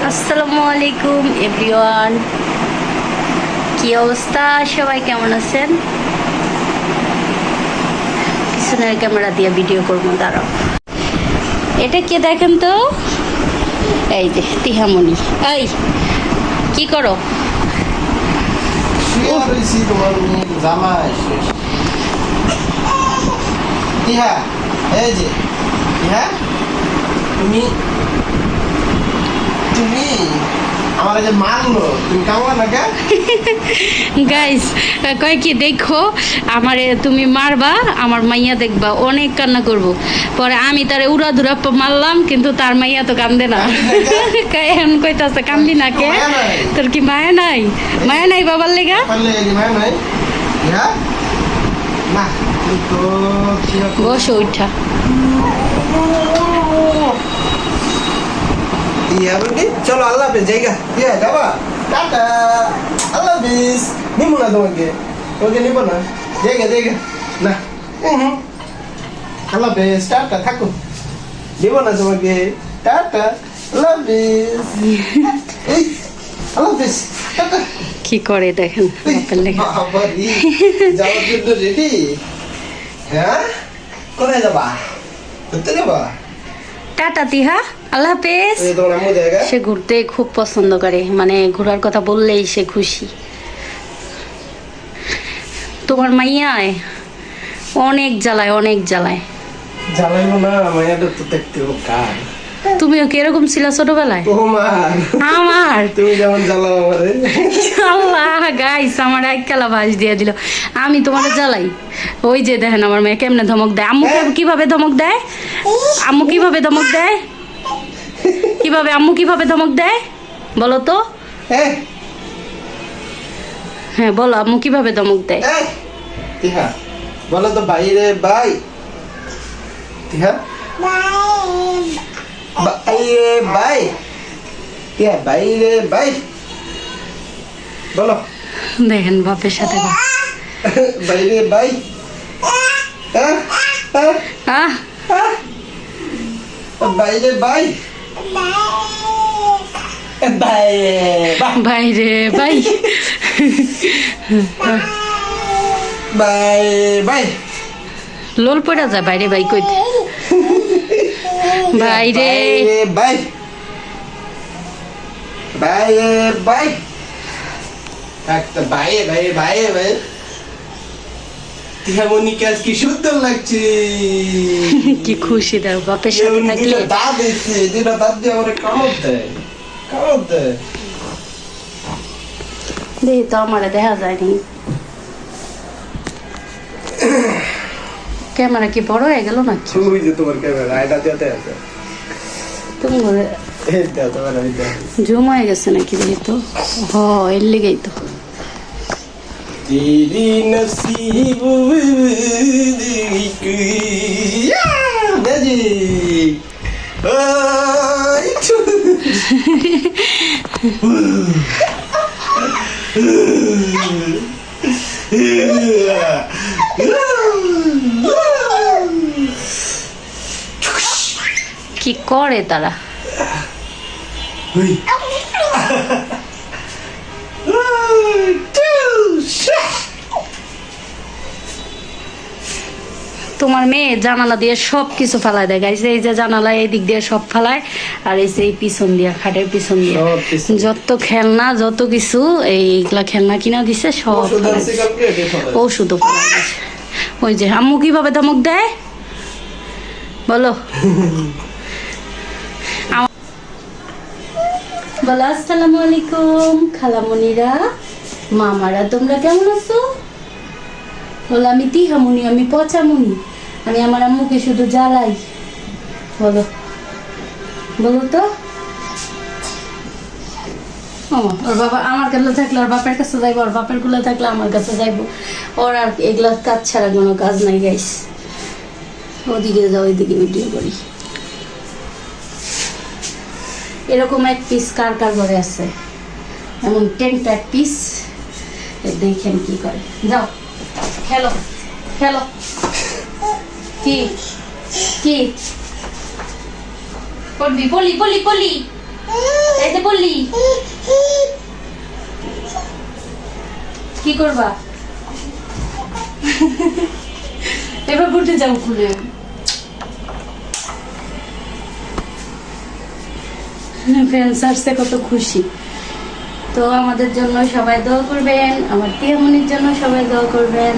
আসসালামু আলাইকুম এভরিওয়ান, কি অবস্থা? সবাই কেমন আছেন? পিছনের ক্যামেরা দিয়ে ভিডিও করবো, দাঁড়াও। এটা কে দেখেন তো? এই যে তিহামণি। এই কি করো? তোমার জামাই ইহা এই যে ইহা তুমি তুমি আমার যে মারলো, তুমি কেমন না কে? গাইস কয় কি দেখো, আমারে তুমি মারবা, আমার মাইয়া দেখবা অনেক কান্না করব। পরে আমি তারে উড়াধুরা মারলাম, কিন্তু তার মাইয়া তো কান্দে না। এখন কইতাছে কান্দি না কে? তোর কি মায়া নাই? মায়া নাই বাবার লেগা? মায়া নাই ইহা না তো বসো উঠা। ইয়া বলি চলো আল্লাহ হাফেজ জায়গা ইয়া যাবা টাটা আল্লাহ হাফেজ নিবো না তোমাকে নিবো না জায়গা না আল্লাহ হাফেজ টাটা থাকো নিবো না তোমাকে টাটা আল্লাহ হাফেজ এই আল্লাহ হাফেজ টাটা। কি করে দেখেন বাপের লেগা। বাবারি যাওয়ার জন্য রেডি? হ্যাঁ কোথায় যাবা? ঘুরতে যাবা? টাটা তিহা, আল্লাহ হাফেজ। তোমার আম্মু জায়গা সে ঘুরতে খুব পছন্দ করে, মানে ঘোরার কথা বললেই সে খুশি। তোমার মাইয়ায় অনেক জ্বালায় জ্বালাইবো না মায়াটা তো দেখতে কার। তুমিও কি এরকম ছিলা ছোটবেলায়? তোমার আমার তুমি যেমন জ্বালাও আমারে। আল্লাহ গাইস, আমার এক কালা বাস দিয়ে দিল। আমি তোমার জ্বালাই। ওই যে দেখেন আমার মেয়ে কেমনে ধমক দেয়। আম্মু কিভাবে ধমক দেয়? আম্মু কিভাবে ধমক দেয়? আম্মু কিভাবে ধমক দেয় বলো তো? হ্যাঁ বলো, আম্মু কিভাবে ধমক দেয়? তিহা বলো তো বাইরে বাই। তিহা বাইরে বাই। তিহা বাইরে বাই বলো। দেখেন বাপের সাথে বাইরে বাই। বাইরে বাই বাইরে বাই বাই বাই লোল পড়া যায় বাইরে বাই কইতে। বাইরে বাই বাইরে বাই একটা বাইরে বাইরে বাইরে বাইরে। তিহামণিকে আজ কি সুন্দর লাগছে। কি খুশি দাও বাপের সাথে থাকলে। দাঁত দিচ্ছে, দুটা দাঁত দিয়ে আমার কামড় দেয়। দেখি তো আমার দেখা যায়নি। ক্যামেরা কি বড় হয়ে গেল নাকি? ওই যে তোমার ক্যামেরা আয়না দিতে আছে। তুমি এই দাও তোমার ওই দাও। জুম হয়ে গেছে নাকি দেখি তো। হ এর লেগেই তো। तेरी नसीब जी কি করে তারা? তোমার মেয়ে জানালা দিয়ে সব কিছু ফালায় দেয় গাইছে। এই যে জানালা এই দিক দিয়ে সব ফালায়, আর এই যে এই পিছন দিয়া, খাটের পিছন দিয়ে যত খেলনা যত কিছু এইগুলা খেলনা কিনা দিছে সব ওষুধও ফালায় দিছে। ওই যে আম্মু কিভাবে ধমক দেয় বলো। বলো আসসালামু আলাইকুম খালামণিরা, মামারা, তোমরা কেমন আছো? বলো আমি তিহামণি, আমি পচামণি, আমি আমার আম্মুকে শুধু জ্বালাই। বলো তো। ওর বাবা আমার কাছে থাকলে ওর বাপের কাছে যাইবো, ওর বাপের গুলো থাকলে আমার কাছে যাইবো। ওর আর এগুলা কাজ ছাড়া কোনো কাজ নাই গাইস। ওদিকে যাও, ওইদিকে ভিডিও করি। এরকম এক পিস কার কার ঘরে আছে? এমন 10 প্যাক পিস। দেখেন কি করে। যাও খেলো কি কি পড়বি? বলি এই যে বলি খালি কি করবা এবার ঘুরতে যাও খুলে ফ্রেন্ডস আসছে কত খুশি তো আমাদের জন্য সবাই দোয়া করবেন আমার টিয়ামনির জন্য সবাই দোয়া করবেন